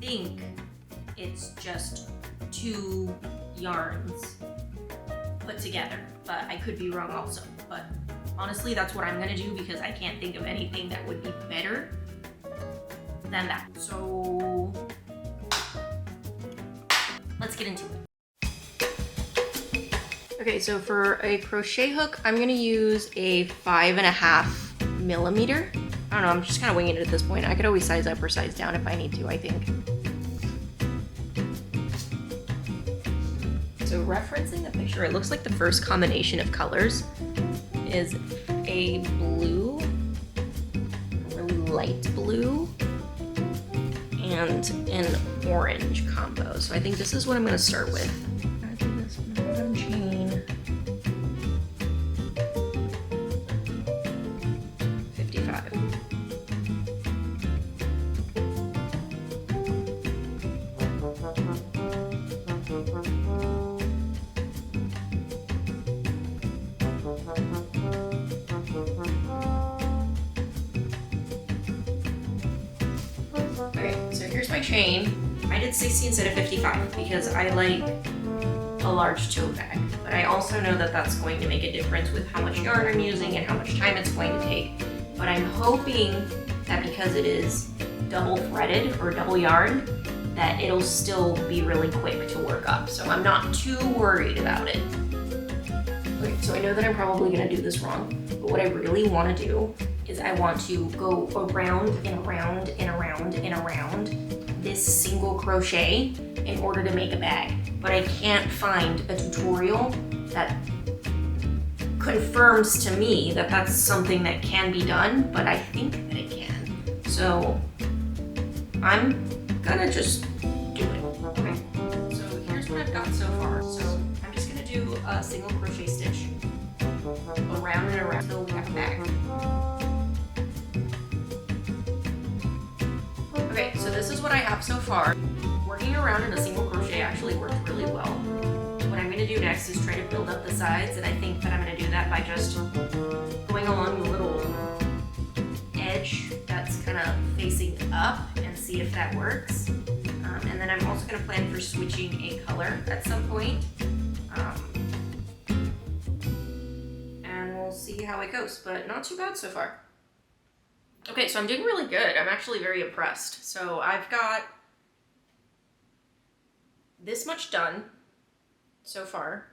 think it's just 2 yarns put together, but I could be wrong also. But honestly, that's what I'm gonna do because I can't think of anything that would be better than that. So let's get into it. Okay, so for a crochet hook, I'm gonna use a 5.5 millimeter. I don't know, I'm just kind of winging it at this point. I could always size up or size down if I need to, I think. So referencing the picture, it looks like the first combination of colors is a blue, really light blue, and an orange combo. So I think this is what I'm gonna start with. I think this one chain 55. My chain. I did 60 instead of 55 because I like a large tote bag, but I also know that that's going to make a difference with how much yarn I'm using and how much time it's going to take. But I'm hoping that because it is double threaded or double yarn, that it'll still be really quick to work up. So I'm not too worried about it. Okay, so I know that I'm probably gonna do this wrong, but what I really wanna do is I want to go around and around and around and around this single crochet in order to make a bag. But I can't find a tutorial that confirms to me that that's something that can be done, but I think that it can. So I'm gonna just do it. Okay, so here's what I've got so far. So I'm just gonna do a single crochet stitch around and around till we have a bag. Okay, so this is what I have so far. Working around in a single crochet actually worked really well. What I'm gonna do next is try to build up the sides, and I think that I'm gonna do that by just going along the little edge that's kind of facing up and see if that works. And then I'm also gonna plan for switching a color at some point. And we'll see how it goes, but not too bad so far. Okay, so I'm doing really good. I'm actually very impressed. So I've got this much done so far.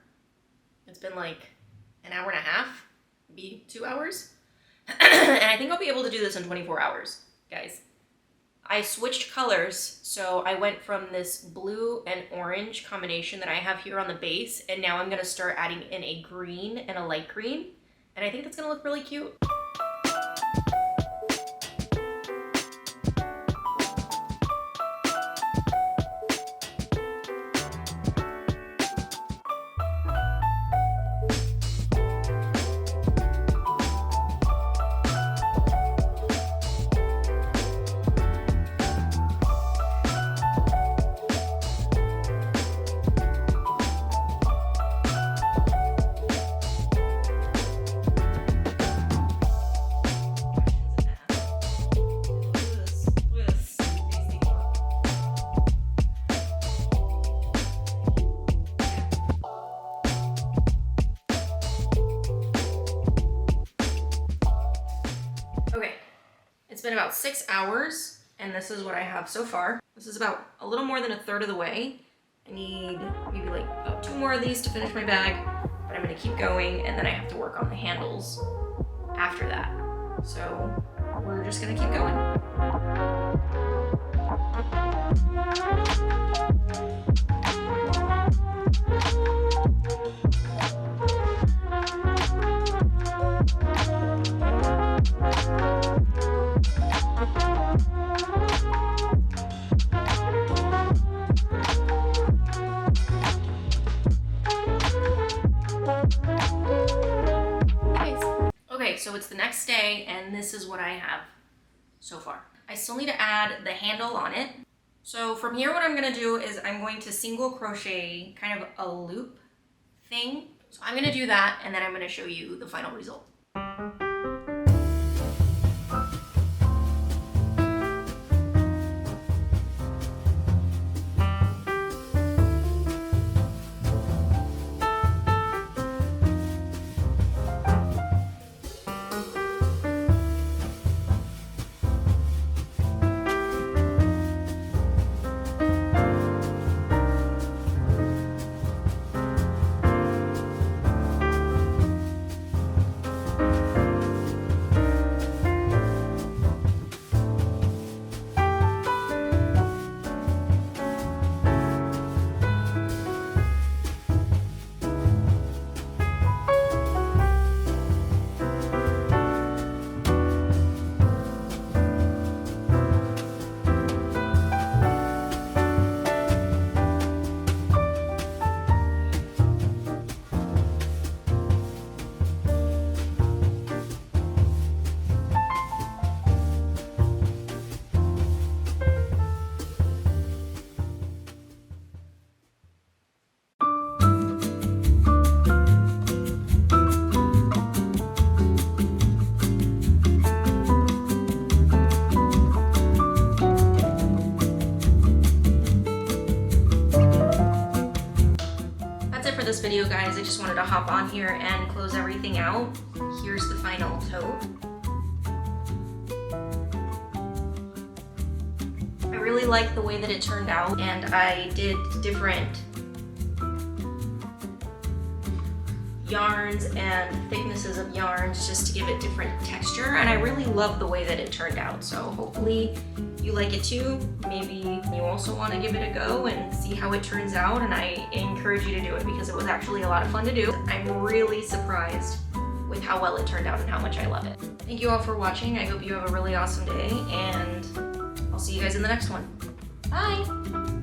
It's been like an hour and a half, maybe 2 hours. And I think I'll be able to do this in 24 hours, guys. I switched colors, so I went from this blue and orange combination that I have here on the base, and now I'm gonna start adding in a green and a light green. And I think that's gonna look really cute. It's been about 6 hours, and this is what I have so far. This is about a little more than a third of the way. I need maybe like about 2 more of these to finish my bag, but I'm gonna keep going, and then I have to work on the handles after that. So we're just gonna keep going. Okay, so it's the next day, and this is what I have so far. I still need to add the handle on it. So from here, what I'm gonna do is I'm going to single crochet kind of a loop thing. So I'm gonna do that, and then I'm gonna show you the final result. video, guys. I just wanted to hop on here and close everything out. Here's the final tote. I really like the way that it turned out, and I did different yarns and thicknesses of yarns just to give it different texture, and I really love the way that it turned out. So hopefully you like it too. Maybe you also want to give it a go and see how it turns out, and I encourage you to do it because it was actually a lot of fun to do. I'm really surprised with how well it turned out and how much I love it. Thank you all for watching. I hope you have a really awesome day, and I'll see you guys in the next one. Bye!